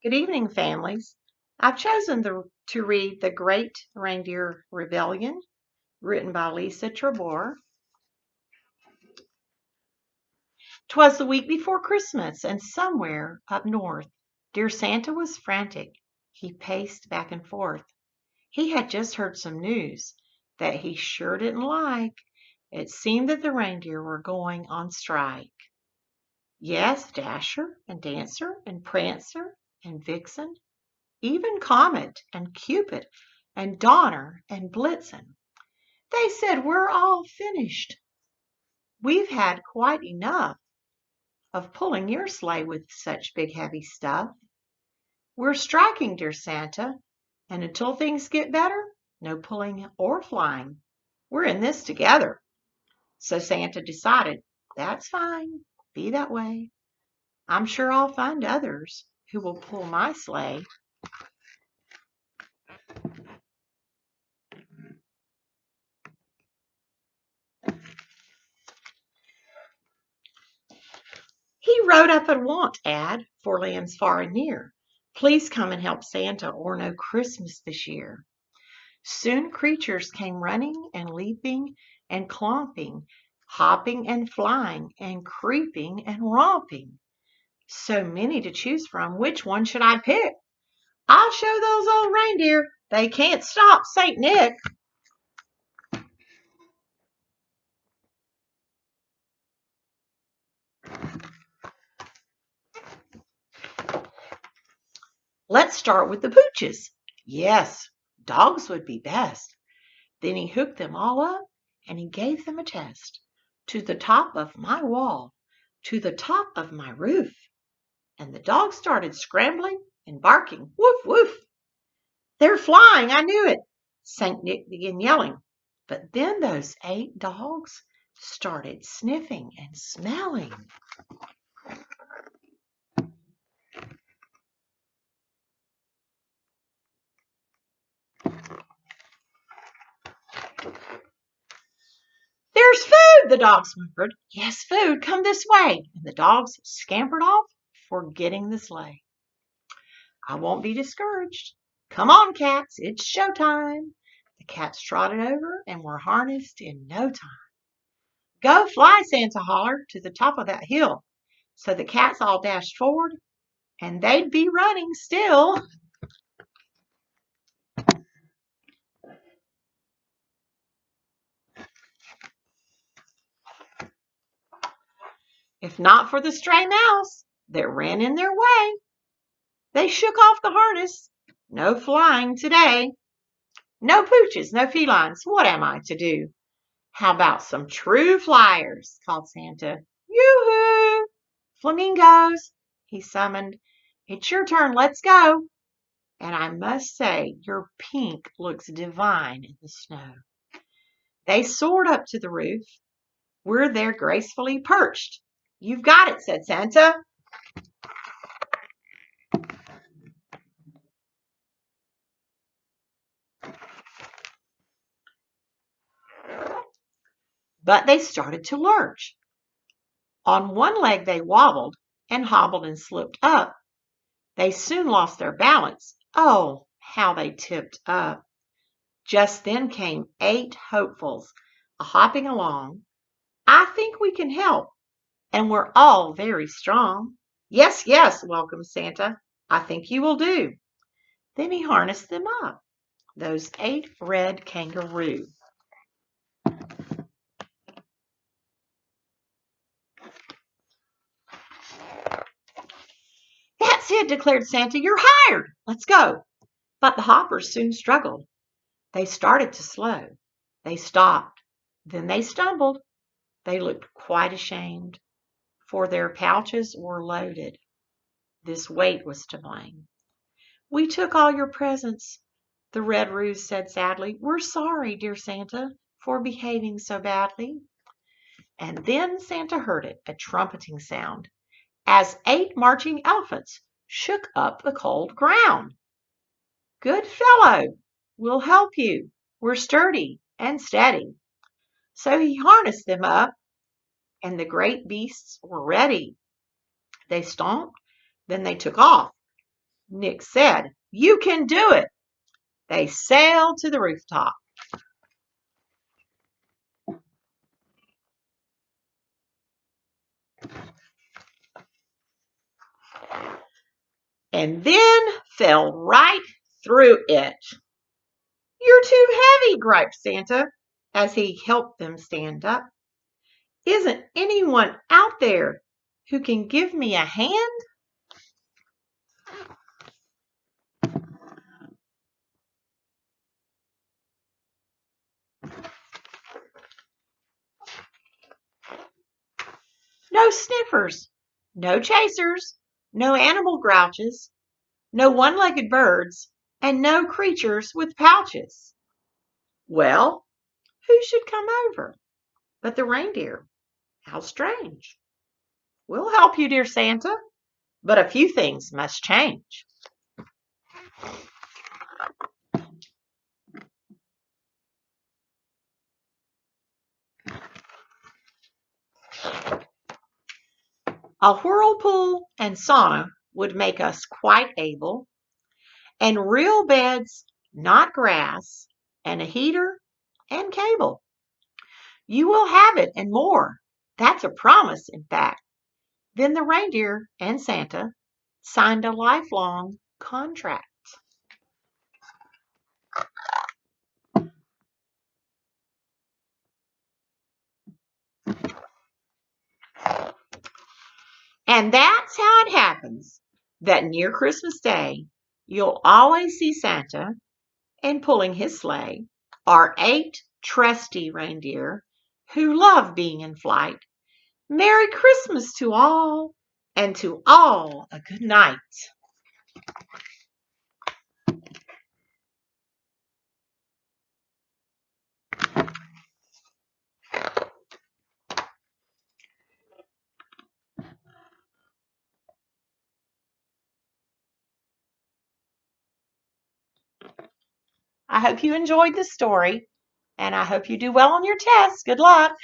Good evening, families. I've chosen to read The Great Reindeer Rebellion, written by Lisa Trevor. 'Twas the week before Christmas, and somewhere up north, dear Santa was frantic. He paced back and forth. He had just heard some news that he sure didn't like. It seemed that the reindeer were going on strike. Yes, Dasher and Dancer and Prancer and Vixen, even Comet and Cupid and Donner and Blitzen. They said, "We're all finished. We've had quite enough of pulling your sleigh with such big heavy stuff. We're striking, dear Santa, and until things get better, no pulling or flying. We're in this together." So Santa decided, "That's fine. Be that way. I'm sure I'll find others who will pull my sleigh." He wrote up a want ad for lands far and near. Please come and help Santa, or no Christmas this year. Soon creatures came running and leaping and clomping, hopping and flying and creeping and romping. So many to choose from, which one should I pick? I'll show those old reindeer they can't stop Saint Nick. Let's start with the pooches. Yes, dogs would be best. Then he hooked them all up and he gave them a test. To the top of my wall, to the top of my roof. And the dogs started scrambling and barking. Woof, woof. "They're flying, I knew it," St. Nick began yelling. But then those 8 dogs started sniffing and smelling. "There's food," the dogs whimpered. "Yes, food. Come this way." And the dogs scampered off, forgetting the sleigh. I won't be discouraged. Come on, cats, it's show time. The cats trotted over and were harnessed in no time. "Go fly," Santa hollered, "to the top of that hill." So the cats all dashed forward, and they'd be running still if not for the stray mouse that ran in their way. They shook off the harness. No flying today. "No pooches, no felines. What am I to do?" "How about some true flyers?" called Santa. "Yoo-hoo! Flamingos," he summoned. "It's your turn. Let's go. And I must say, your pink looks divine in the snow." They soared up to the roof. We're there gracefully perched. "You've got it," said Santa. But they started to lurch. On one leg they wobbled and hobbled and slipped up. They soon lost their balance. Oh, how they tipped up. Just then came 8 hopefuls a-hopping along. "I think we can help, and we're all very strong." "Yes, yes," welcomed Santa. "I think you will do." Then he harnessed them up, those 8 red kangaroo. "That's it," declared Santa. "You're hired. Let's go." But the hoppers soon struggled. They started to slow. They stopped. Then they stumbled. They looked quite ashamed, for their pouches were loaded. This weight was to blame. "We took all your presents," the red roos said sadly. "We're sorry, dear Santa, for behaving so badly." And then Santa heard it, a trumpeting sound, as 8 marching elephants shook up the cold ground. "Good fellow, we'll help you. We're sturdy and steady." So he harnessed them up, and the great beasts were ready. They stomped, then they took off. Nick said, "You can do it." They sailed to the rooftop. And then fell right through it. "You're too heavy," griped Santa as he helped them stand up. "Isn't anyone out there who can give me a hand?" No sniffers, no chasers, no animal grouches, no one-legged birds, and no creatures with pouches. Well, who should come over but the reindeer? How strange. "We'll help you, dear Santa, but a few things must change." A whirlpool and sauna would make us quite able, and real beds, not grass, and a heater and cable. "You will have it and more. That's a promise, in fact." Then the reindeer and Santa signed a lifelong contract. And that's how it happens that near Christmas Day, you'll always see Santa and pulling his sleigh are 8 trusty reindeer who love being in flight. Merry Christmas to all, and to all a good night. I hope you enjoyed the story, and I hope you do well on your test. Good luck.